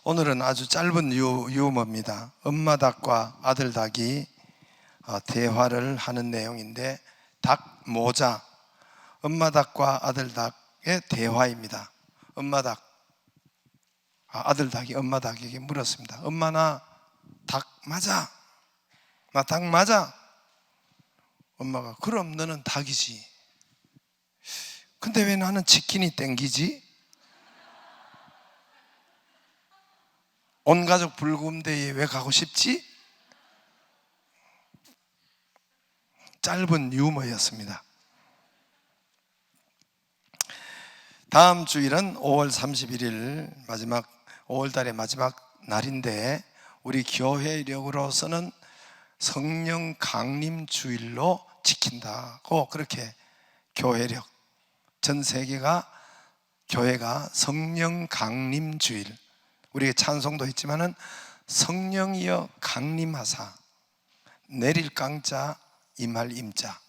오늘은 아주 짧은 유머입니다. 엄마 닭과 아들 닭이 대화를 하는 내용인데, 닭 모자, 엄마 닭과 아들 닭의 대화입니다. 엄마 닭, 아들 닭이 엄마 닭에게 물었습니다. 엄마, 나 닭 맞아? 나 닭 맞아? 엄마가, 그럼 너는 닭이지. 근데 왜 나는 치킨이 땡기지? 온 가족 불금대회에 왜 가고 싶지? 짧은 유머였습니다. 다음 주일은 5월 31일 마지막 5월달의 마지막 날인데, 우리 교회력으로서는 성령 강림 주일로 지킨다고, 그렇게 교회력, 전 세계가 교회가 성령 강림 주일, 우리의 찬송도 있지만은 성령이여 강림하사, 내릴 강자 임할 임자,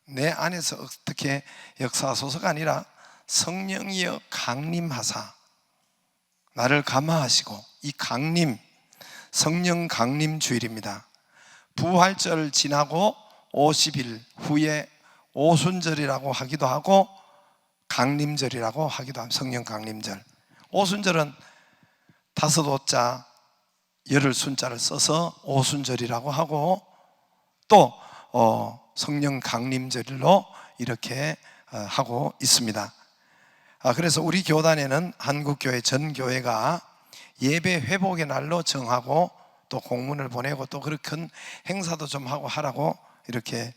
내 안에서 어떻게 역사하소서가 아니라 성령이여 강림하사, 나를 감화하시고, 이 강림, 성령 강림 주일입니다. 부활절 지나고 50일 후에 오순절이라고 하기도 하고 강림절이라고 하기도 합니다. 성령 강림절. 오순절은 다섯 오자 열흘 순자를 써서 오순절이라고 하고, 또 성령 강림절로 이렇게 하고 있습니다. 그래서 우리 교단에는 한국교회 전 교회가 예배 회복의 날로 정하고, 또 공문을 보내고, 또 그렇게 큰 행사도 좀 하고 하라고 이렇게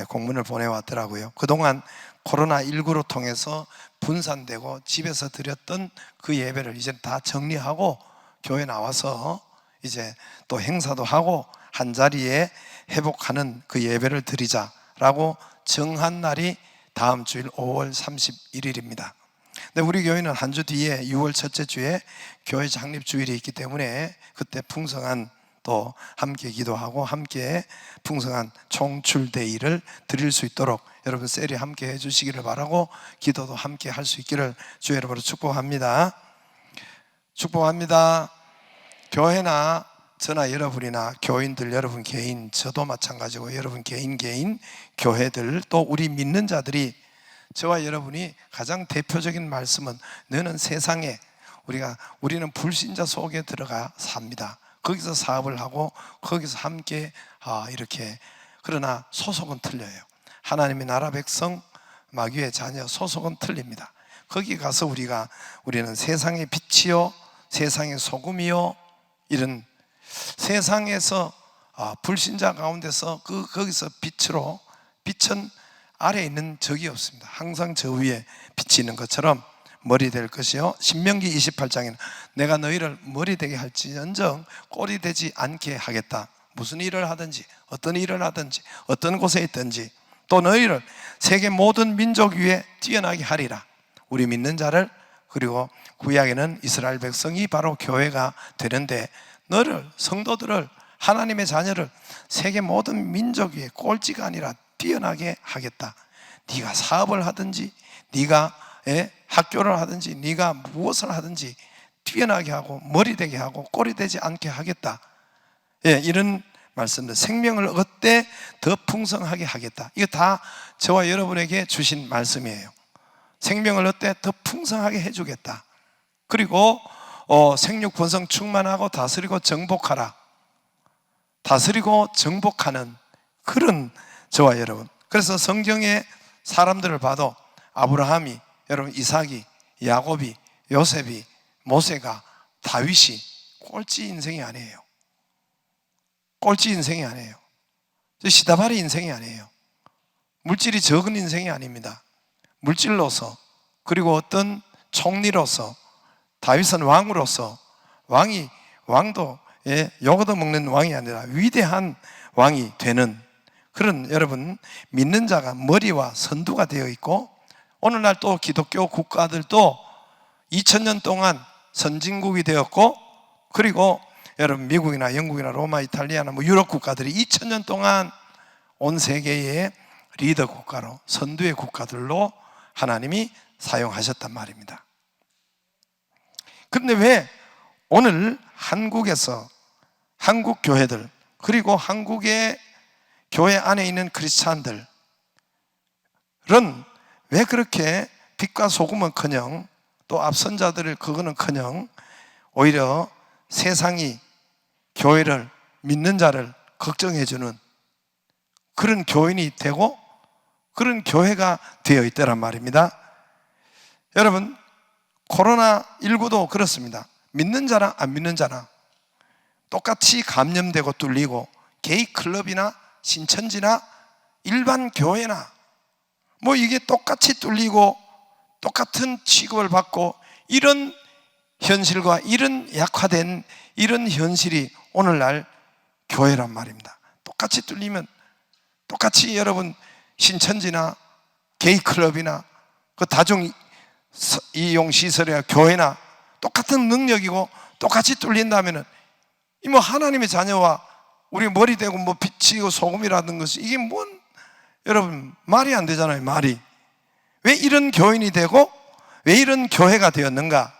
공문을 보내왔더라고요. 그동안 코로나19로 통해서 분산되고 집에서 드렸던 그 예배를 이제 다 정리하고 교회 나와서 이제 또 행사도 하고 한자리에 회복하는 그 예배를 드리자라고 정한 날이 다음 주일 5월 31일입니다. 근데 우리 교회는 한 주 뒤에 6월 첫째 주에 교회 창립 주일이 있기 때문에 그때 풍성한, 또 함께 기도하고 함께 풍성한 총출대의를 드릴 수 있도록 여러분 셀이 함께 해주시기를 바라고, 기도도 함께 할 수 있기를 주의 이름으로 축복합니다. 축복합니다. 교회나 저나 여러분이나 교인들 여러분 개인, 저도 마찬가지고 여러분 개인 교회들, 또 우리 믿는 자들이, 저와 여러분이 가장 대표적인 말씀은, 너는 세상에, 우리는 불신자 속에 들어가 삽니다. 거기서 사업을 하고 거기서 함께 이렇게, 그러나 소속은 틀려요. 하나님의 나라 백성, 마귀의 자녀, 소속은 틀립니다. 거기 가서 우리는 세상의 빛이요 세상의 소금이요, 이런 세상에서 불신자 가운데서 거기서 빛은 아래에 있는 적이 없습니다. 항상 저 위에 빛이 있는 것처럼 머리 될 것이요, 신명기 28장에는 내가 너희를 머리 되게 할지언정 꼴이 되지 않게 하겠다. 무슨 일을 하든지, 어떤 일을 하든지, 어떤 곳에 있든지, 또 너희를 세계 모든 민족 위에 뛰어나게 하리라. 우리 믿는 자를, 그리고 구약에는 이스라엘 백성이 바로 교회가 되는데, 너를, 성도들을, 하나님의 자녀를 세계 모든 민족 위에 꼴찌가 아니라 뛰어나게 하겠다. 네가 사업을 하든지, 네가 학교를 하든지, 네가 무엇을 하든지 뛰어나게 하고 머리 되게 하고 꼴이 되지 않게 하겠다. 이런 말씀들, 생명을 얻되 더 풍성하게 하겠다. 이거 다 저와 여러분에게 주신 말씀이에요. 생명을 얻되 더 풍성하게 해주겠다. 그리고 생육 번성 충만하고 다스리고 정복하라. 다스리고 정복하는 그런 저와 여러분. 그래서 성경의 사람들을 봐도 아브라함이, 여러분 이삭이, 야곱이, 요셉이, 모세가, 다윗이 꼴찌 인생이 아니에요. 꼴찌 인생이 아니에요. 시다바리 인생이 아니에요. 물질이 적은 인생이 아닙니다. 물질로서, 그리고 어떤 총리로서, 다윗은 왕으로서, 왕도 욕 얻어먹는 왕이 아니라 위대한 왕이 되는 그런, 여러분 믿는 자가 머리와 선두가 되어 있고, 오늘날 또 기독교 국가들도 2000년 동안 선진국이 되었고, 그리고 여러분 미국이나 영국이나 로마, 이탈리아나 유럽 국가들이 2000년 동안 온 세계의 리더 국가로, 선두의 국가들로 하나님이 사용하셨단 말입니다. 그런데 왜 오늘 한국에서 한국 교회들 그리고 한국의 교회 안에 있는 크리스찬들은 왜 그렇게 빛과 소금은커녕 또 앞선자들을 그거는커녕 오히려 세상이 교회를 믿는 자를 걱정해주는 그런 교인이 되고 그런 교회가 되어 있더란 말입니다. 여러분, 코로나19도 그렇습니다. 믿는 자나 안 믿는 자나 똑같이 감염되고 뚫리고 게이 클럽이나 신천지나 일반 교회나 뭐 이게 똑같이 뚫리고 똑같은 취급을 받고 이런 현실과 이런 약화된 이런 현실이 오늘날 교회란 말입니다. 똑같이 뚫리면 똑같이 여러분 신천지나 게이 클럽이나 그 다중 이용 시설이나 교회나 똑같은 능력이고 똑같이 뚫린다면은 이 뭐 하나님의 자녀와 우리 머리 대고 뭐 빛이고 소금이라는 것이 이게 뭔 여러분 말이 안 되잖아요. 말이 왜 이런 교인이 되고 왜 이런 교회가 되었는가?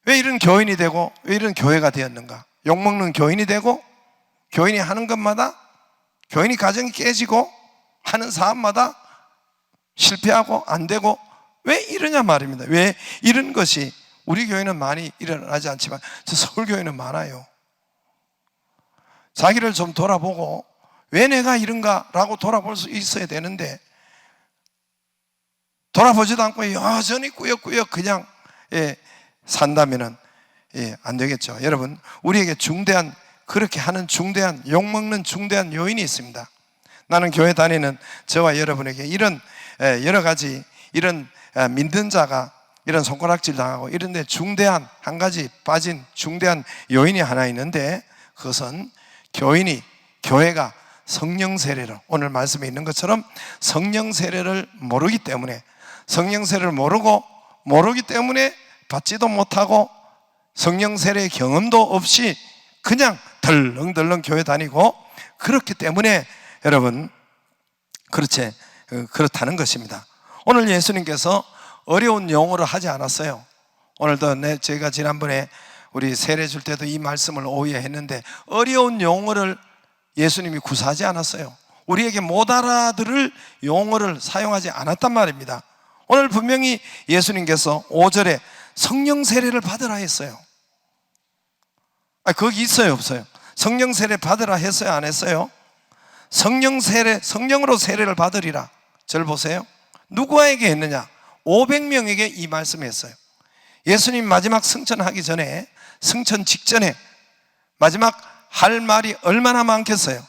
왜 이런 교인이 되고 왜 이런 교회가 되었는가? 욕먹는 교인이 되고 교인이 하는 것마다 교인이 가정이 깨지고 하는 사업마다 실패하고 안 되고 왜 이러냐 말입니다. 왜 이런 것이 우리 교회는 많이 일어나지 않지만 저 서울교회는 많아요. 자기를 좀 돌아보고 왜 내가 이런가라고 돌아볼 수 있어야 되는데 돌아보지도 않고 여전히 꾸역꾸역 그냥 산다면은 안 되겠죠. 여러분, 우리에게 중대한 그렇게 하는 중대한 욕먹는 중대한 요인이 있습니다. 나는 교회 다니는 저와 여러분에게 이런 여러 가지 이런 믿는 자가 이런 손가락질 당하고 이런데 중대한 한 가지 빠진 중대한 요인이 하나 있는데 그것은 교회가 성령 세례를 오늘 말씀에 있는 것처럼 성령 세례를 모르기 때문에 성령 세례를 모르기 때문에 받지도 못하고 성령 세례의 경험도 없이 그냥 덜렁덜렁 교회 다니고 그렇기 때문에 여러분 그렇다는 것입니다. 오늘 예수님께서 어려운 용어를 하지 않았어요. 오늘도 저희가 지난번에 우리 세례 줄 때도 이 말씀을 오해했는데 어려운 용어를 예수님이 구사하지 않았어요. 우리에게 못 알아들을 용어를 사용하지 않았단 말입니다. 오늘 분명히 예수님께서 5절에 성령 세례를 받으라 했어요. 거기 있어요, 없어요? 성령 세례 받으라 했어요, 안 했어요? 성령으로 세례를 받으리라. 절 보세요. 누구에게 했느냐? 500명에게 이 말씀했어요. 예수님 마지막 승천하기 전에 승천 직전에 마지막 할 말이 얼마나 많겠어요.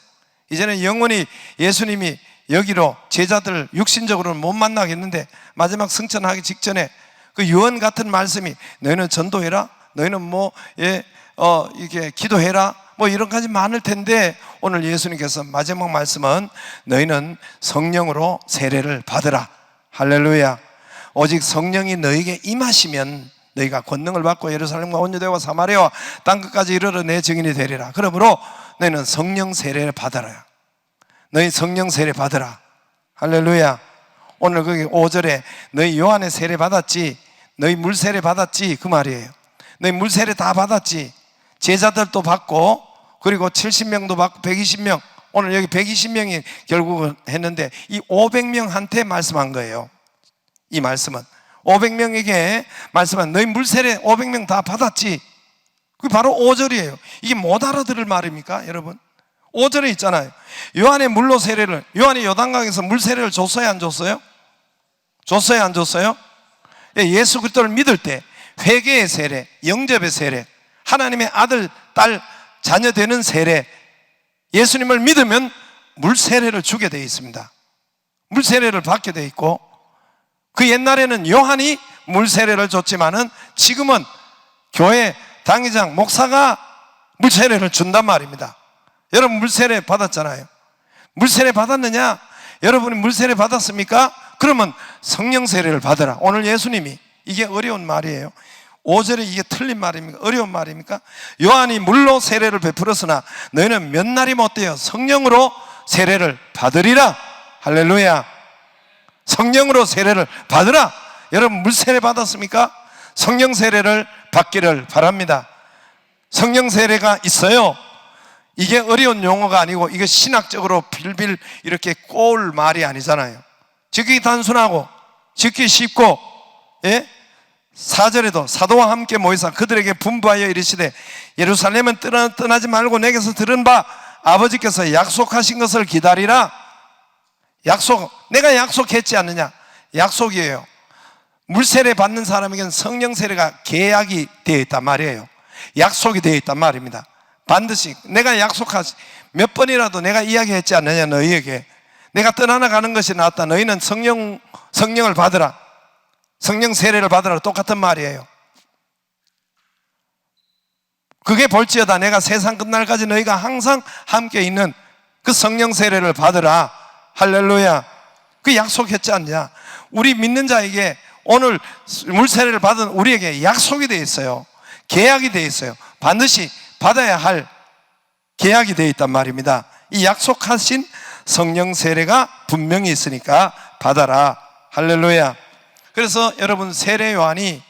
이제는 영원히 예수님이 여기로 제자들 육신적으로는 못 만나겠는데 마지막 승천하기 직전에 그 유언 같은 말씀이 너희는 전도해라, 너희는 이게 기도해라, 이런 가지 많을 텐데 오늘 예수님께서 마지막 말씀은 너희는 성령으로 세례를 받으라. 할렐루야. 오직 성령이 너희에게 임하시면 너희가 권능을 받고 예루살렘과 온 유대와 사마리아와 땅끝까지 이르러 내 증인이 되리라. 그러므로 너희는 성령 세례를 받아라. 너희 성령 세례 받으라. 할렐루야. 오늘 거기 5절에 너희 요한의 세례 받았지, 너희 물 세례 받았지, 그 말이에요. 너희 물 세례 다 받았지. 제자들도 받고 그리고 70명도 받고 120명, 오늘 여기 120명이 결국은 했는데 이 500명한테 말씀한 거예요. 이 말씀은 500명에게 말씀한 너희 물 세례 500명 다 받았지. 그게 바로 5절이에요. 이게 못 알아들을 말입니까 여러분? 5절에 있잖아요. 요한의 물로 세례를, 요한이 요단강에서 물 세례를 줬어요, 안 줬어요? 줬어요, 안 줬어요? 예수 그리스도를 믿을 때 회개의 세례, 영접의 세례, 하나님의 아들, 딸, 자녀 되는 세례, 예수님을 믿으면 물 세례를 주게 되어 있습니다. 물 세례를 받게 되어 있고, 그 옛날에는 요한이 물 세례를 줬지만은 지금은 교회 당회장, 목사가 물 세례를 준단 말입니다. 여러분 물 세례 받았잖아요. 물 세례 받았느냐? 여러분이 물 세례 받았습니까? 그러면 성령 세례를 받으라. 오늘 예수님이, 이게 어려운 말이에요. 5절에 이게 틀린 말입니까? 어려운 말입니까? 요한이 물로 세례를 베풀었으나 너희는 몇 날이 못되어 성령으로 세례를 받으리라. 할렐루야. 성령으로 세례를 받으라. 여러분 물 세례 받았습니까? 성령 세례를 받기를 바랍니다. 성령 세례가 있어요. 이게 어려운 용어가 아니고 이게 신학적으로 빌빌 이렇게 꼬울 말이 아니잖아요. 듣기 단순하고 듣기 쉽고, 예? 4절에도 사도와 함께 모이사 그들에게 분부하여 이르시되 예루살렘은 떠나지 말고 내게서 들은 바 아버지께서 약속하신 것을 기다리라. 약속, 내가 약속했지 않느냐? 약속이에요. 물세례 받는 사람에게는 성령 세례가 계약이 되어 있단 말이에요. 약속이 되어 있단 말입니다. 반드시 내가 약속하지, 몇 번이라도 내가 이야기했지 않느냐? 너희에게 내가 떠나가는 것이 낫다. 너희는 성령을 받으라. 성령 세례를 받으라. 똑같은 말이에요. 그게 볼지어다 내가 세상 끝날까지 너희가 항상 함께 있는 그 성령 세례를 받으라. 할렐루야. 그 약속했지 않냐? 우리 믿는 자에게 오늘 물세례를 받은 우리에게 약속이 되어 있어요. 계약이 되어 있어요. 반드시 받아야 할 계약이 되어 있단 말입니다. 이 약속하신 성령 세례가 분명히 있으니까 받아라. 할렐루야. 그래서 여러분 세례 요한이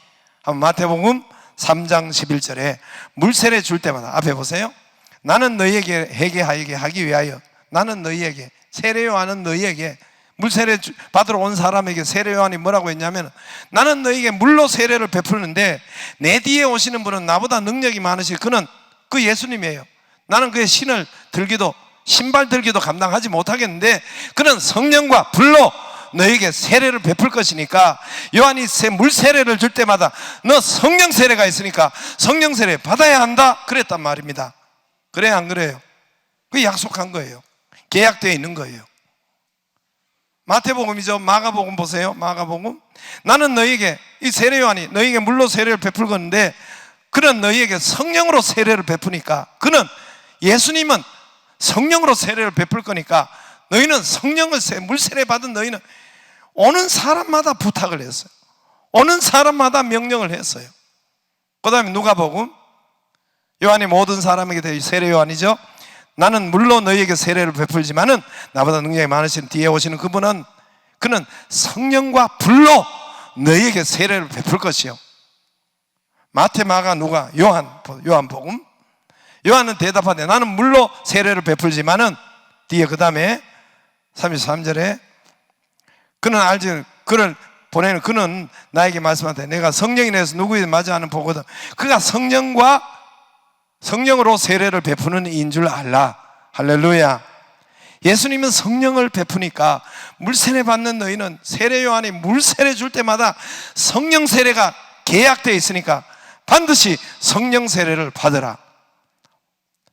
마태복음 3장 11절에 물세례 줄 때마다 앞에 보세요. 나는 너희에게 회개하게 하기 위하여, 나는 너희에게, 세례 요한은 너희에게, 물세례 받으러 온 사람에게 세례 요한이 뭐라고 했냐면, 나는 너희에게 물로 세례를 베푸는데 내 뒤에 오시는 분은 나보다 능력이 많으시, 그는 그 예수님이에요. 나는 그의 신을 들기도, 신발 들기도 감당하지 못하겠는데 그는 성령과 불로 너에게 세례를 베풀 것이니까, 요한이 물 세례를 줄 때마다 너 성령 세례가 있으니까 성령 세례 받아야 한다 그랬단 말입니다. 그래야 안 그래요? 그게 약속한 거예요. 계약되어 있는 거예요. 마태복음이죠. 마가복음 보세요. 마가복음. 나는 너에게, 이 세례 요한이 너에게 물로 세례를 베풀 건데 그는 너희에게 성령으로 세례를 베푸니까, 그는 예수님은 성령으로 세례를 베풀 거니까 너희는 성령을 물세례 받은 너희는 오는 사람마다 부탁을 했어요. 오는 사람마다 명령을 했어요. 그 다음에 누가복음, 요한이 모든 사람에게 대해 세례 요한이죠. 나는 물론 너희에게 세례를 베풀지만은 나보다 능력이 많으신 뒤에 오시는 그분은, 그는 성령과 불로 너희에게 세례를 베풀 것이요. 마태, 마가, 누가, 요한복음. 요한은 대답하되 나는 물로 세례를 베풀지만은, 뒤에 그 다음에 33절에 그는 알지, 그를 보내는 그는 나에게 말씀하되 내가 성령이 내서 누구에게 맞이하는 보거든. 그가 성령으로 세례를 베푸는 이인 줄 알라. 할렐루야. 예수님은 성령을 베푸니까 물세례 받는 너희는, 세례 요한이 물세례 줄 때마다 성령 세례가 계약되어 있으니까 반드시 성령 세례를 받으라.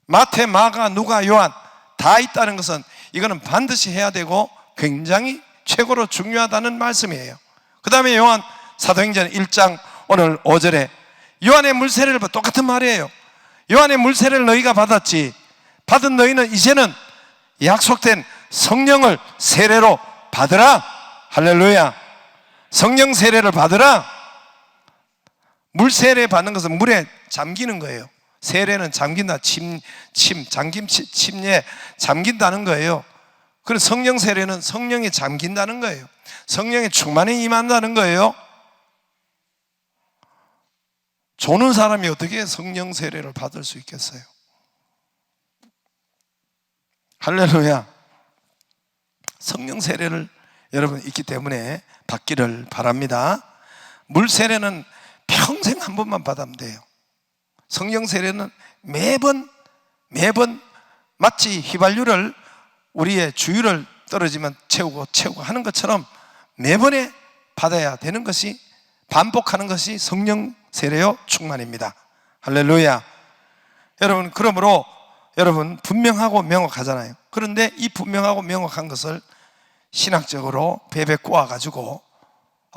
마태, 마가, 누가, 요한 다 있다는 것은 이거는 반드시 해야 되고 굉장히 최고로 중요하다는 말씀이에요. 그 다음에 요한 사도행전 1장 오늘 5절에 요한의 물세례를 똑같은 말이에요. 요한의 물세례를 너희가 받았지, 받은 너희는 이제는 약속된 성령을 세례로 받으라. 할렐루야. 성령 세례를 받으라. 물세례 받는 것은 물에 잠기는 거예요. 세례는 잠긴다. 침례 잠긴다는 거예요. 그리고 성령 세례는 성령이 잠긴다는 거예요. 성령의 충만에 임한다는 거예요. 조는 사람이 어떻게 성령 세례를 받을 수 있겠어요? 할렐루야. 성령 세례를 여러분 있기 때문에 받기를 바랍니다. 물 세례는 평생 한 번만 받으면 돼요. 성령 세례는 매번 마치 휘발유를 우리의 주유를 떨어지면 채우고 하는 것처럼 매번에 받아야 되는 것이, 반복하는 것이 성령 세례요 충만입니다. 할렐루야. 여러분, 그러므로 여러분 분명하고 명확하잖아요. 그런데 이 분명하고 명확한 것을 신학적으로 베베 꼬아가지고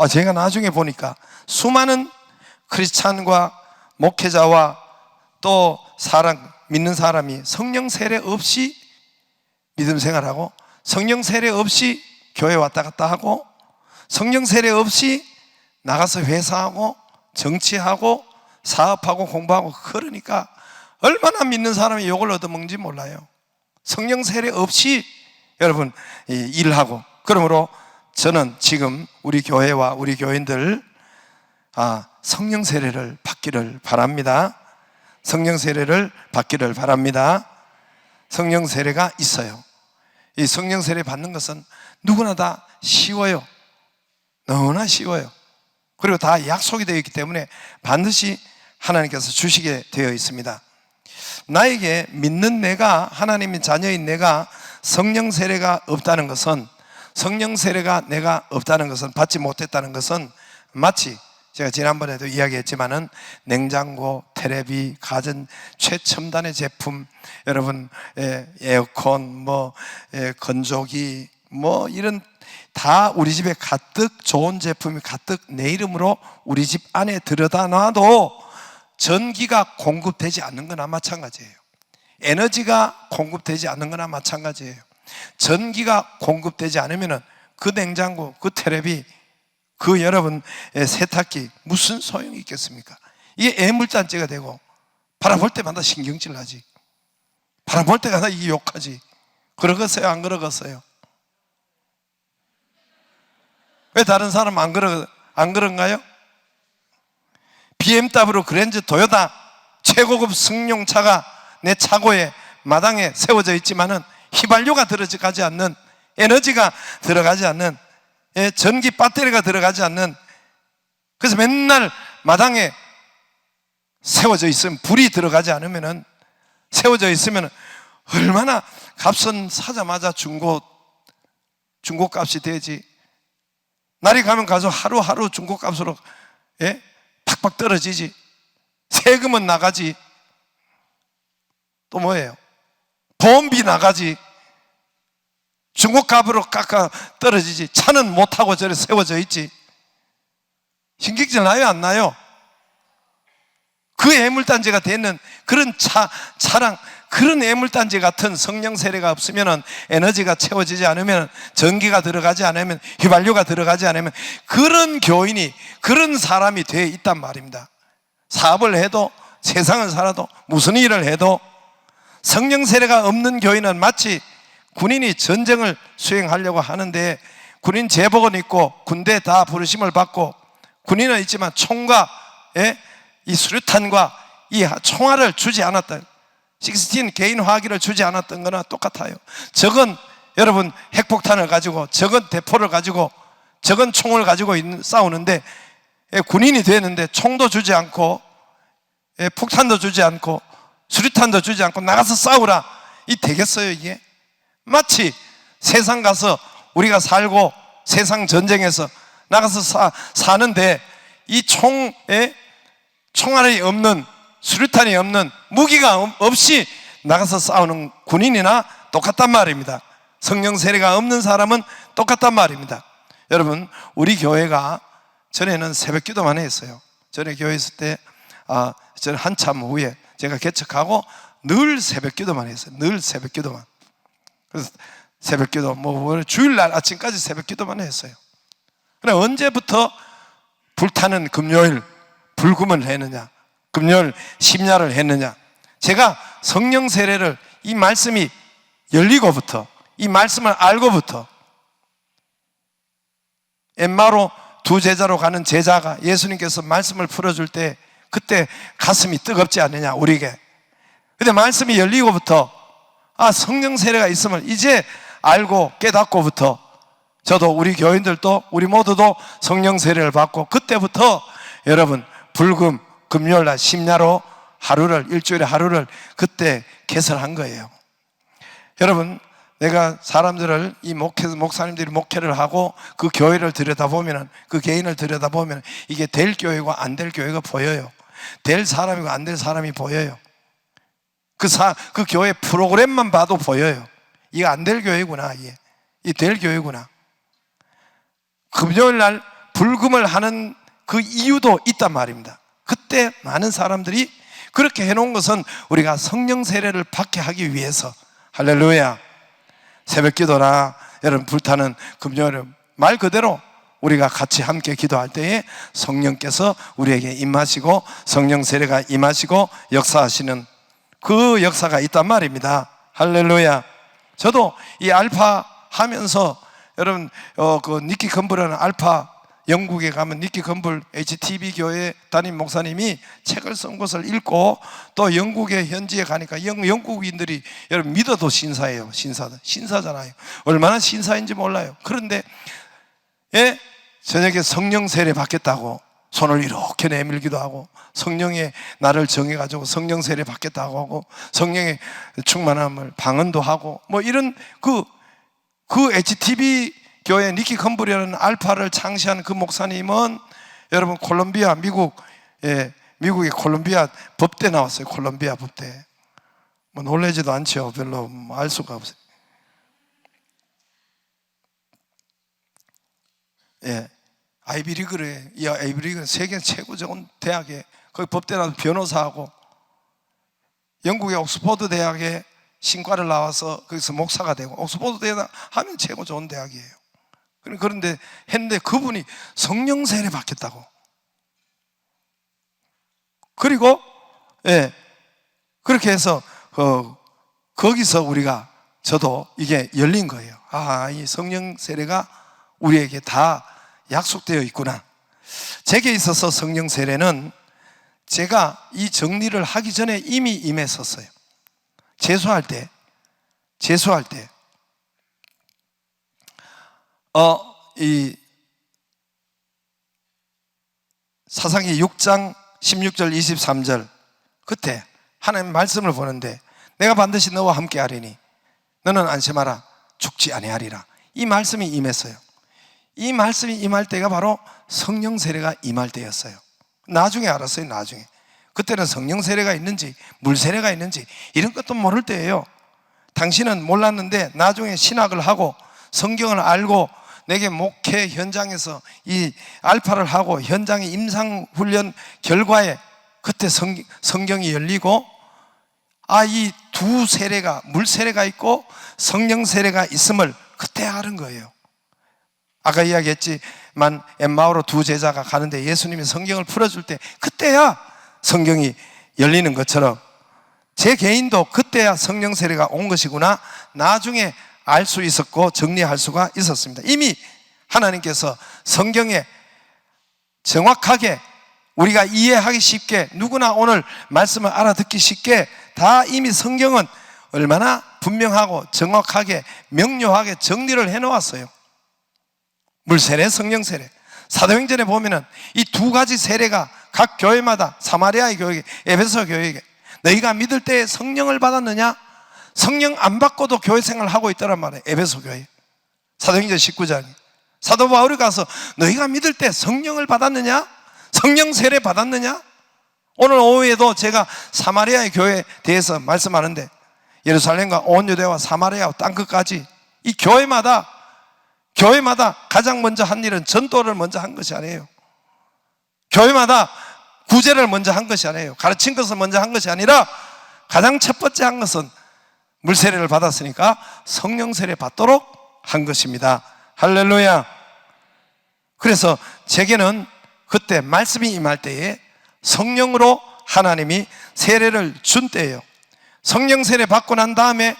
제가 나중에 보니까 수많은 크리스찬과 목회자와 또 믿는 사람이 성령 세례 없이 믿음 생활하고, 성령 세례 없이 교회 왔다 갔다 하고, 성령 세례 없이 나가서 회사하고 정치하고 사업하고 공부하고, 그러니까 얼마나 믿는 사람이 욕을 얻어먹는지 몰라요. 성령 세례 없이 여러분 일하고. 그러므로 저는 지금 우리 교회와 우리 교인들 성령 세례를 받기를 바랍니다. 성령 세례를 받기를 바랍니다. 성령 세례가 있어요. 이 성령 세례 받는 것은 누구나 다 쉬워요. 너무나 쉬워요. 그리고 다 약속이 되어 있기 때문에 반드시 하나님께서 주시게 되어 있습니다. 나에게 믿는 내가, 하나님의 자녀인 내가 성령 세례가 없다는 것은, 성령 세례가 내가 없다는 것은, 받지 못했다는 것은 마치 제가 지난번에도 이야기했지만은 냉장고, 테레비, 가전 최첨단의 제품, 여러분 에어컨, 건조기, 이런 다 우리 집에 가득 좋은 제품이 가득 내 이름으로 우리 집 안에 들여다 놔도 전기가 공급되지 않는 거나 마찬가지예요. 에너지가 공급되지 않는 거나 마찬가지예요. 전기가 공급되지 않으면 그 냉장고, 그 테레비, 그 여러분 세탁기 무슨 소용이 있겠습니까? 이게 애물단지가 되고 바라볼 때마다 신경질 나지, 바라볼 때마다 이게 욕하지. 그러겠어요? 안 그러겠어요? 왜 다른 사람 안 그런가요? BMW, 그랜저, 도요타 최고급 승용차가 내 차고에 마당에 세워져 있지만은 휘발유가 들어가지 않는, 에너지가 들어가지 않는, 전기 배터리가 들어가지 않는, 그래서 맨날 마당에 세워져 있으면, 불이 들어가지 않으면은, 세워져 있으면 얼마나 값은 사자마자 중고값이 되지. 날이 가면 가서 하루하루 중고값으로 팍팍 떨어지지. 세금은 나가지. 또 뭐예요? 보험비 나가지. 중고값으로 깎아 떨어지지. 차는 못 타고 저래 세워져 있지. 신경질 나요, 안 나요? 그 애물단지가 되는 그런 차랑, 그런 애물단지 같은 성령 세례가 없으면, 에너지가 채워지지 않으면, 전기가 들어가지 않으면, 휘발유가 들어가지 않으면, 그런 교인이, 그런 사람이 되어 있단 말입니다. 사업을 해도, 세상을 살아도, 무슨 일을 해도 성령 세례가 없는 교인은 마치 군인이 전쟁을 수행하려고 하는데 군인 제복은 입고 군대 다 부르심을 받고 군인은 있지만 총과 이 수류탄과 이 총알을 주지 않았다. 16 개인 화기를 주지 않았던 거나 똑같아요. 적은 여러분 핵폭탄을 가지고, 적은 대포를 가지고, 적은 총을 가지고 싸우는데 군인이 되는데 총도 주지 않고 폭탄도 주지 않고 수류탄도 주지 않고 나가서 싸우라. 이 되겠어요 이게? 마치 세상 가서 우리가 살고 세상 전쟁에서 나가서 사는데 이 총알이 없는, 수류탄이 없는, 무기가 없이 나가서 싸우는 군인이나 똑같단 말입니다. 성령 세례가 없는 사람은 똑같단 말입니다. 여러분, 우리 교회가 전에는 새벽 기도만 했어요. 전에 교회 있을 때 저는 한참 후에 제가 개척하고 늘 새벽 기도만 했어요. 늘 새벽 기도만. 그래서 새벽 기도, 주일날 아침까지 새벽 기도만 했어요. 그래, 언제부터 불타는 금요일 불금을 했느냐, 금요일 심야를 했느냐. 제가 성령 세례를, 이 말씀이 열리고부터, 이 말씀을 알고부터, 엠마로 두 제자로 가는 제자가 예수님께서 말씀을 풀어줄 때 그때 가슴이 뜨겁지 않느냐, 우리에게. 근데 말씀이 열리고부터 성령 세례가 있음을 이제 알고 깨닫고부터 저도, 우리 교인들도, 우리 모두도 성령 세례를 받고, 그때부터 여러분 불금 금요일날 심야로 일주일에 하루를 그때 개설한 거예요. 여러분, 내가 사람들을, 이 목사님들이 목회를 하고 그 교회를 들여다보면, 그 개인을 들여다보면 이게 될 교회고 안 될 교회가 보여요. 될 사람이고 안 될 사람이 보여요. 그 교회 프로그램만 봐도 보여요. 이게 안 될 교회구나, 이 될 교회구나. 금요일날 불금을 하는 그 이유도 있단 말입니다. 그때 많은 사람들이 그렇게 해놓은 것은 우리가 성령 세례를 받게 하기 위해서. 할렐루야. 새벽 기도나 여러분 불타는 금요일, 말 그대로 우리가 같이 함께 기도할 때에 성령께서 우리에게 임하시고 성령 세례가 임하시고 역사하시는 그 역사가 있단 말입니다. 할렐루야. 저도 이 알파 하면서 여러분 그 니키 컴브라는 알파 영국에 가면 니키 건불 HTB 교회 담임 목사님이 책을 쓴 것을 읽고 또 영국의 현지에 가니까 영국인들이 여러분 믿어도 신사예요. 신사잖아요. 얼마나 신사인지 몰라요. 그런데 저녁에 성령 세례 받겠다고 손을 이렇게 내밀기도 하고, 성령의 날을 정해가지고 성령 세례 받겠다고 하고, 성령의 충만함을 방언도 하고, 뭐 이런 그 HTB 교회 니키 컨블이라는 알파를 창시한 그 목사님은 여러분 콜롬비아 미국의 콜롬비아 법대 나왔어요. 콜롬비아 법대. 뭐 놀라지도 않죠. 별로 알 수가 없어요. 아이비리그래. 이 아이비리그는 세계 최고 좋은 대학에 거기 법대 나와서 변호사하고, 영국의 옥스퍼드 대학에 신과를 나와서 거기서 목사가 되고, 옥스퍼드 대학 하면 최고 좋은 대학이에요. 그런데 했는데 그분이 성령 세례 받겠다고. 그리고 그렇게 해서 거기서 저도 이게 열린 거예요. 이 성령 세례가 우리에게 다 약속되어 있구나. 제게 있어서 성령 세례는 제가 이 정리를 하기 전에 이미 임했었어요. 재수할 때 이 사사기 6장 16절 23절 그때 하나님 말씀을 보는데, 내가 반드시 너와 함께 하리니 너는 안심하라, 죽지 아니하리라. 이 말씀이 임했어요. 이 말씀이 임할 때가 바로 성령 세례가 임할 때였어요. 나중에 알았어요. 나중에. 그때는 성령 세례가 있는지 물 세례가 있는지 이런 것도 모를 때예요. 당신은 몰랐는데 나중에 신학을 하고 성경을 알고 내게 목회 현장에서 이 알파를 하고 현장의 임상훈련 결과에 그때 성경이 열리고, 이 두 세례가, 물 세례가 있고 성령 세례가 있음을 그때 아는 거예요. 아까 이야기했지만 엠마오로 두 제자가 가는데 예수님이 성경을 풀어줄 때 그때야 성경이 열리는 것처럼 제 개인도 그때야 성령 세례가 온 것이구나 나중에 알 수 있었고 정리할 수가 있었습니다. 이미 하나님께서 성경에 정확하게 우리가 이해하기 쉽게, 누구나 오늘 말씀을 알아듣기 쉽게 다 이미 성경은 얼마나 분명하고 정확하게 명료하게 정리를 해놓았어요. 물세례, 성령세례. 사도행전에 보면은 이 두 가지 세례가 각 교회마다, 사마리아의 교회에게, 에베소 교회에게, 너희가 믿을 때 성령을 받았느냐? 성령 안 받고도 교회 생활을 하고 있더란 말이에요. 에베소 교회. 사도행전 19장. 사도 바울이 가서 너희가 믿을 때 성령을 받았느냐? 성령 세례 받았느냐? 오늘 오후에도 제가 사마리아의 교회에 대해서 말씀하는데, 예루살렘과 온 유대와 사마리아 땅끝까지 이 교회마다 가장 먼저 한 일은 전도를 먼저 한 것이 아니에요. 교회마다 구제를 먼저 한 것이 아니에요. 가르친 것을 먼저 한 것이 아니라 가장 첫 번째 한 것은 물세례를 받았으니까 성령 세례 받도록 한 것입니다. 할렐루야. 그래서 제게는 그때 말씀이 임할 때에 성령으로 하나님이 세례를 준 때예요. 성령 세례 받고 난 다음에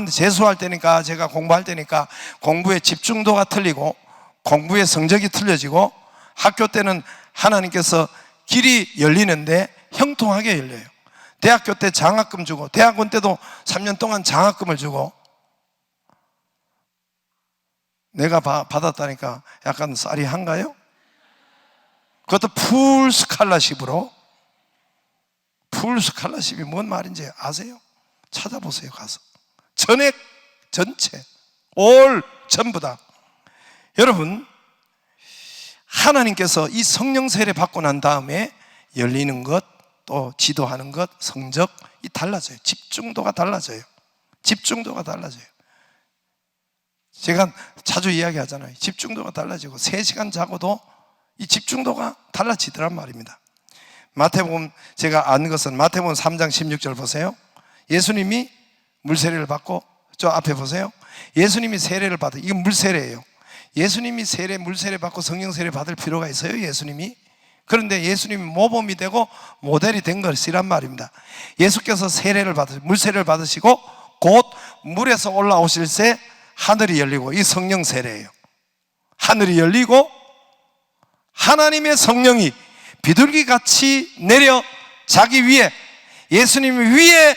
재수할 때니까, 제가 공부할 때니까 공부의 집중도가 틀리고 공부의 성적이 틀려지고, 학교 때는 하나님께서 길이 열리는데 형통하게 열려요. 대학교 때 장학금 주고, 대학원 때도 3년 동안 장학금을 주고, 내가 받았다니까 약간 쌀이 한가요? 그것도 풀 스칼라십으로. 풀 스칼라십이 뭔 말인지 아세요? 찾아보세요. 가서 전액, 전체, 전부 다. 여러분, 하나님께서 이 성령 세례 받고 난 다음에 열리는 것, 또 지도하는 것, 성적, 이 달라져요. 집중도가 달라져요. 제가 자주 이야기하잖아요. 집중도가 달라지고 3시간 자고도 이 집중도가 달라지더란 말입니다. 마태복음, 제가 아는 것은 마태복음 3장 16절 보세요. 예수님이 물세례를 받고, 저 앞에 보세요. 예수님이 세례를 받아. 이게 물세례예요. 예수님이 물세례 받고 성령 세례 받을 필요가 있어요, 예수님이? 그런데 예수님이 모범이 되고 모델이 된 것이란 말입니다. 예수께서 물세례를 받으시고 곧 물에서 올라오실 새 하늘이 열리고, 이 성령 세례예요. 하늘이 열리고 하나님의 성령이 비둘기같이 내려 자기 위에, 예수님 위에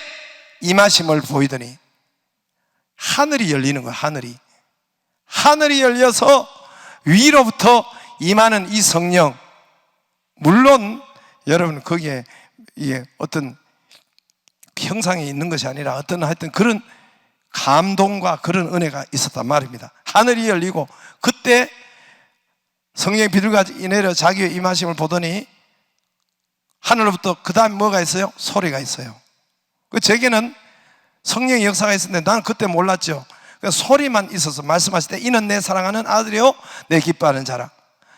임하심을 보이더니 하늘이 열리는 거예요. 하늘이 열려서 위로부터 임하는 이 성령, 물론 여러분 거기에 어떤 형상이 있는 것이 아니라 어떤 하여튼 그런 감동과 그런 은혜가 있었단 말입니다. 하늘이 열리고 그때 성령이 비둘기같이 내려 자기의 임하심을 보더니 하늘로부터 그 다음에 뭐가 있어요? 소리가 있어요. 제게는 성령의 역사가 있었는데 나는 그때 몰랐죠. 소리만 있어서 말씀하실 때 이는 내 사랑하는 아들이요 내 기뻐하는 자라.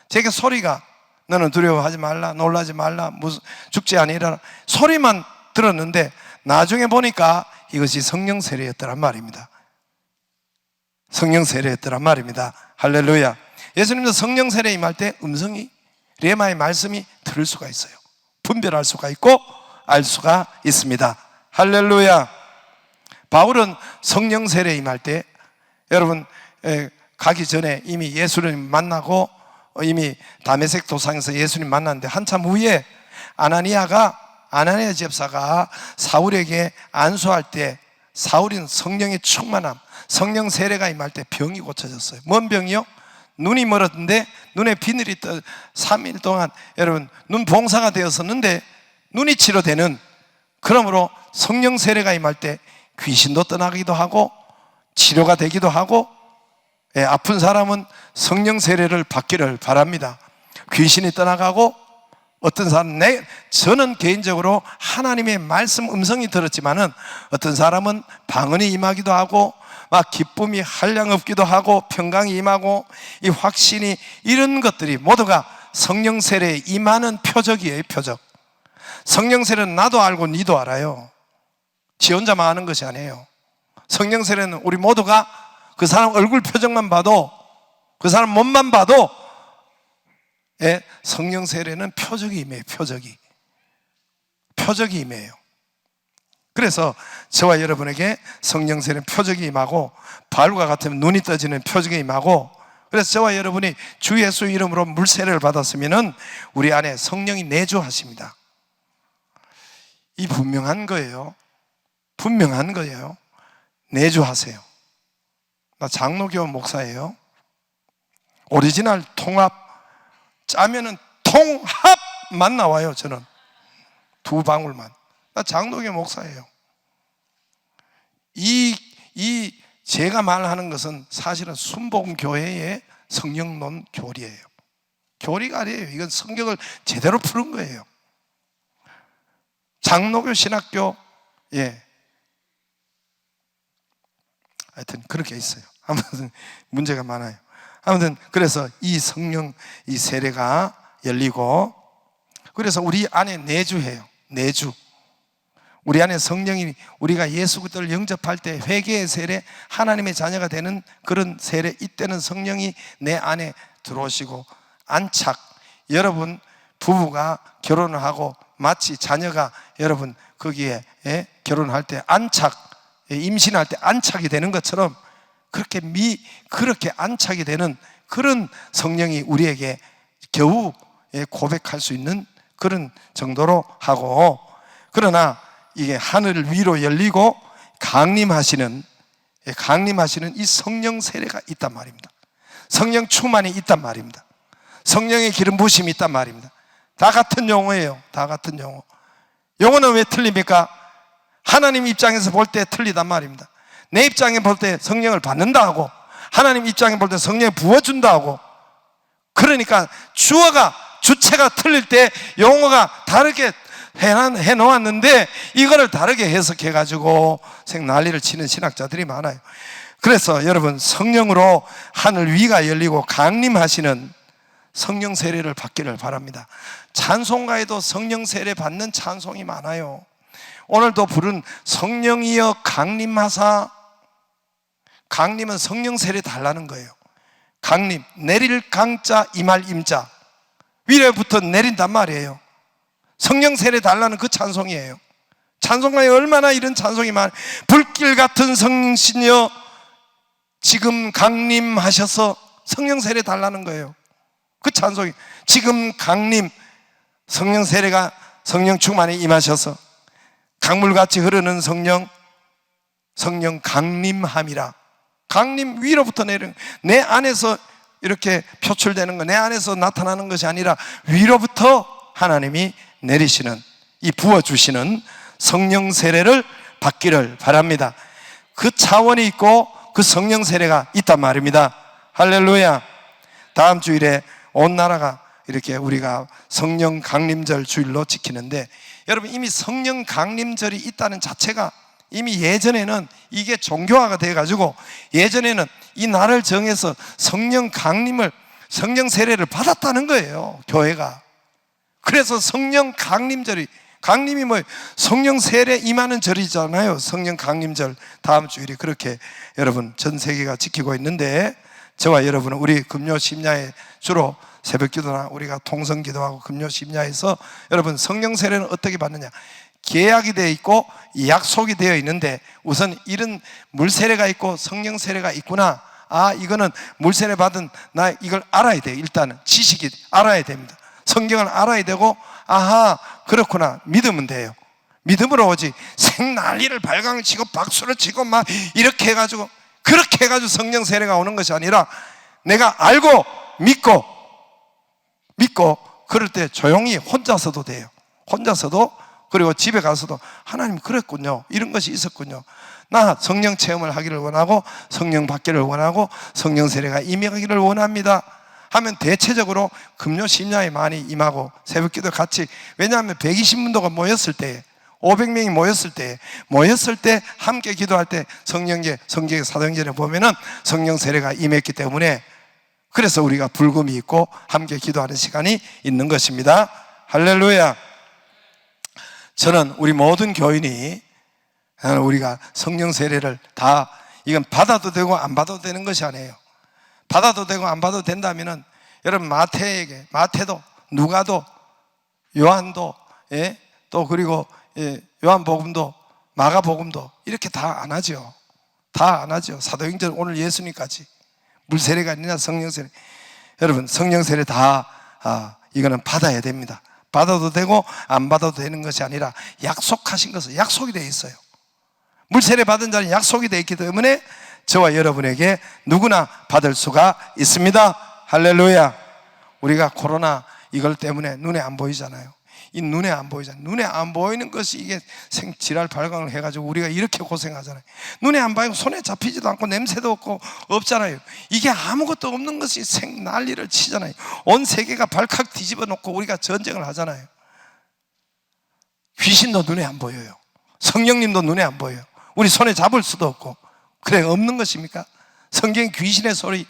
제게 소리가 너는 두려워하지 말라, 놀라지 말라, 무슨 죽지 아니라 소리만 들었는데 나중에 보니까 이것이 성령 세례였더란 말입니다. 성령 세례였더란 말입니다. 할렐루야. 예수님도 성령 세례 임할 때 음성이, 레마의 말씀이 들을 수가 있어요. 분별할 수가 있고 알 수가 있습니다. 할렐루야. 바울은 성령 세례 임할 때 여러분 가기 전에 이미 예수님 만나고 이미 다메섹 도상에서 예수님 만났는데 한참 후에 아나니아 집사가 사울에게 안수할 때 사울은 성령의 충만함, 성령 세례가 임할 때 병이 고쳐졌어요. 뭔 병이요? 눈이 멀었는데 눈에 비늘이 3일 동안 여러분 눈 봉사가 되었었는데 눈이 치료되는, 그러므로 성령 세례가 임할 때 귀신도 떠나기도 하고 치료가 되기도 하고, 아픈 사람은 성령 세례를 받기를 바랍니다. 귀신이 떠나가고 어떤 사람은 저는 개인적으로 하나님의 말씀 음성이 들었지만은 어떤 사람은 방언이 임하기도 하고 막 기쁨이 한량없기도 하고 평강이 임하고 이 확신이, 이런 것들이 모두가 성령 세례에 임하는 표적이에요. 표적. 성령 세례는 나도 알고 니도 알아요. 지 혼자만 아는 것이 아니에요. 성령 세례는 우리 모두가 그 사람 얼굴 표정만 봐도, 그 사람 몸만 봐도 성령 세례는 표적이 임해요. 표적이 임해요. 그래서 저와 여러분에게 성령 세례는 표적이 임하고 바울과 같으면 눈이 떠지는 표적이 임하고, 그래서 저와 여러분이 주 예수 이름으로 물세례를 받았으면 우리 안에 성령이 내주하십니다. 이 분명한 거예요. 내주하세요. 나 장로교 목사예요. 오리지널 통합 짜면은 통합만 나와요. 저는 2방울만. 나 장로교 목사예요. 제가 말하는 것은 사실은 순복음교회의 성령론 교리예요. 교리가 아니에요. 이건 성경을 제대로 푸는 거예요. 장로교 신학교, 하여튼 그렇게 있어요. 아무튼 문제가 많아요. 아무튼 그래서 이 성령 이 세례가 열리고, 그래서 우리 안에 내주해요. 내주. 우리 안에 성령이, 우리가 예수 그리스도를 영접할 때 회개의 세례, 하나님의 자녀가 되는 그런 세례, 이때는 성령이 내 안에 들어오시고 안착. 여러분 부부가 결혼을 하고 마치 자녀가 여러분 거기에 결혼할 때 안착, 임신할 때 안착이 되는 것처럼 그렇게 안착이 되는 그런 성령이 우리에게 겨우 고백할 수 있는 그런 정도로 하고, 그러나 이게 하늘 위로 열리고 강림하시는 이 성령 세례가 있단 말입니다. 성령 충만이 있단 말입니다. 성령의 기름 부심이 있단 말입니다. 다 같은 용어예요. 다 같은 용어. 용어는 왜 틀립니까? 하나님 입장에서 볼 때 틀리단 말입니다. 내 입장에 볼 때 성령을 받는다 하고 하나님 입장에 볼 때 성령을 부어준다 하고, 그러니까 주체가 틀릴 때 용어가 다르게 해놓았는데 이거를 다르게 해석해가지고 난리를 치는 신학자들이 많아요. 그래서 여러분 성령으로 하늘 위가 열리고 강림하시는 성령 세례를 받기를 바랍니다. 찬송가에도 성령 세례 받는 찬송이 많아요. 오늘도 부른 성령이여 강림하사, 강림은 성령 세례 달라는 거예요. 강림, 내릴 강자 임할 임자, 위로부터 내린단 말이에요. 성령 세례 달라는 그 찬송이에요. 찬송가에 얼마나 이런 찬송이 많아요. 불길 같은 성신여 지금 강림하셔서 성령 세례 달라는 거예요. 그 찬송이 지금 강림 성령 세례가 성령 충만에 임하셔서 강물같이 흐르는 성령 강림함이라. 강림 위로부터 내리는, 내 안에서 이렇게 표출되는 거, 내 안에서 나타나는 것이 아니라 위로부터 하나님이 내리시는, 이 부어주시는 성령 세례를 받기를 바랍니다. 그 차원이 있고 그 성령 세례가 있단 말입니다. 할렐루야. 다음 주일에 온 나라가 이렇게 우리가 성령 강림절 주일로 지키는데, 여러분 이미 성령 강림절이 있다는 자체가 이미 예전에는 이게 종교화가 돼가지고 예전에는 이 날을 정해서 성령 강림을, 성령 세례를 받았다는 거예요, 교회가. 그래서 성령 강림절이, 강림이 뭐예요? 성령 세례 임하는 절이잖아요. 성령 강림절 다음 주일에 그렇게 여러분 전 세계가 지키고 있는데, 저와 여러분은 우리 금요 심야에 주로 새벽 기도나 우리가 통성 기도하고 금요 심야에서 여러분 성령 세례는 어떻게 받느냐? 계약이 되어 있고 약속이 되어 있는데, 우선 이런 물 세례가 있고 성령 세례가 있구나, 아 이거는 물 세례 받은 나 이걸 알아야 돼요. 일단은 지식이 알아야 됩니다. 성경을 알아야 되고, 아하 그렇구나, 믿으면 돼요. 믿음으로 오지 생난리를 발광을 치고 박수를 치고 막 이렇게 해가지고, 그렇게 해가지고 성령 세례가 오는 것이 아니라 내가 알고 믿고 그럴 때 조용히 혼자서도 돼요. 혼자서도, 그리고 집에 가서도 하나님 그랬군요, 이런 것이 있었군요, 나 성령 체험을 하기를 원하고 성령 받기를 원하고 성령 세례가 임하기를 원합니다 하면 대체적으로 금요 심야에 많이 임하고 새벽기도 같이, 왜냐하면 120문도가 모였을 때, 500명이 모였을 때 함께 기도할 때 성경의 사도행전에 보면은 성령 세례가 임했기 때문에, 그래서 우리가 불금이 있고 함께 기도하는 시간이 있는 것입니다. 할렐루야. 저는 우리 모든 교인이, 우리가 성령 세례를 다, 이건 받아도 되고 안 받아도 되는 것이 아니에요. 받아도 되고 안 받아도 된다면은, 여러분 마태도 누가도 요한도, 예? 또 그리고 요한복음도 마가복음도 이렇게 다 안 하죠. 다 안 하죠. 사도행전 오늘 예수님까지 물세례가 아니라 성령 세례. 여러분 성령 세례 다 이거는 받아야 됩니다. 받아도 되고 안 받아도 되는 것이 아니라 약속하신 것은 약속이 되어 있어요. 물세례 받은 자는 약속이 되어 있기 때문에 저와 여러분에게 누구나 받을 수가 있습니다. 할렐루야. 우리가 코로나 이걸 때문에 눈에 안 보이잖아요. 이 눈에 안 보이잖아요. 눈에 안 보이는 것이 이게 생지랄 발광을 해가지고 우리가 이렇게 고생하잖아요. 눈에 안 보이고 손에 잡히지도 않고 냄새도 없고 없잖아요. 이게 아무것도 없는 것이 난리를 치잖아요. 온 세계가 발칵 뒤집어 놓고 우리가 전쟁을 하잖아요. 귀신도 눈에 안 보여요. 성령님도 눈에 안 보여요. 우리 손에 잡을 수도 없고. 그래, 없는 것입니까? 성경 귀신의 소리,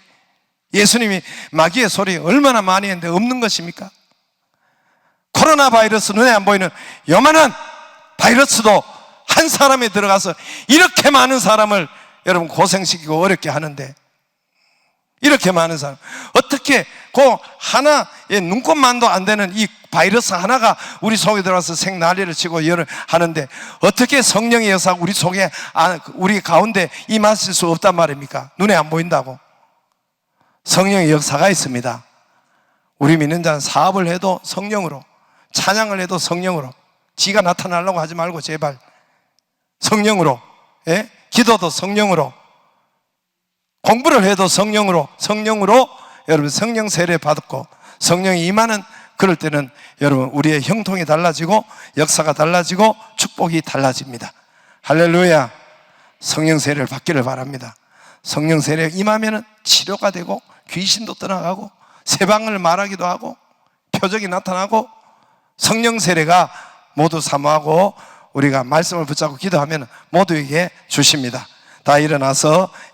예수님이 마귀의 소리 얼마나 많이 했는데 없는 것입니까? 코로나 바이러스, 눈에 안 보이는 요만한 바이러스도 한 사람이 들어가서 이렇게 많은 사람을 여러분 고생시키고 어렵게 하는데, 이렇게 많은 사람, 어떻게 그 하나 눈곱만도 안 되는 이 바이러스 하나가 우리 속에 들어가서 생난리를 치고 열을 하는데, 어떻게 성령의 역사가 우리 속에, 우리 가운데 임하실 수 없단 말입니까? 눈에 안 보인다고. 성령의 역사가 있습니다. 우리 믿는 자는 사업을 해도 성령으로, 찬양을 해도 성령으로, 지가 나타나려고 하지 말고 제발 성령으로, 예? 기도도 성령으로, 공부를 해도 성령으로 여러분 성령 세례 받고 성령이 임하는, 그럴 때는 여러분 우리의 형통이 달라지고 역사가 달라지고 축복이 달라집니다. 할렐루야. 성령 세례를 받기를 바랍니다. 성령 세례 임하면은 치료가 되고 귀신도 떠나가고 세방을 말하기도 하고 표적이 나타나고, 성령 세례가 모두 사모하고 우리가 말씀을 붙잡고 기도하면 모두에게 주십니다. 다 일어나서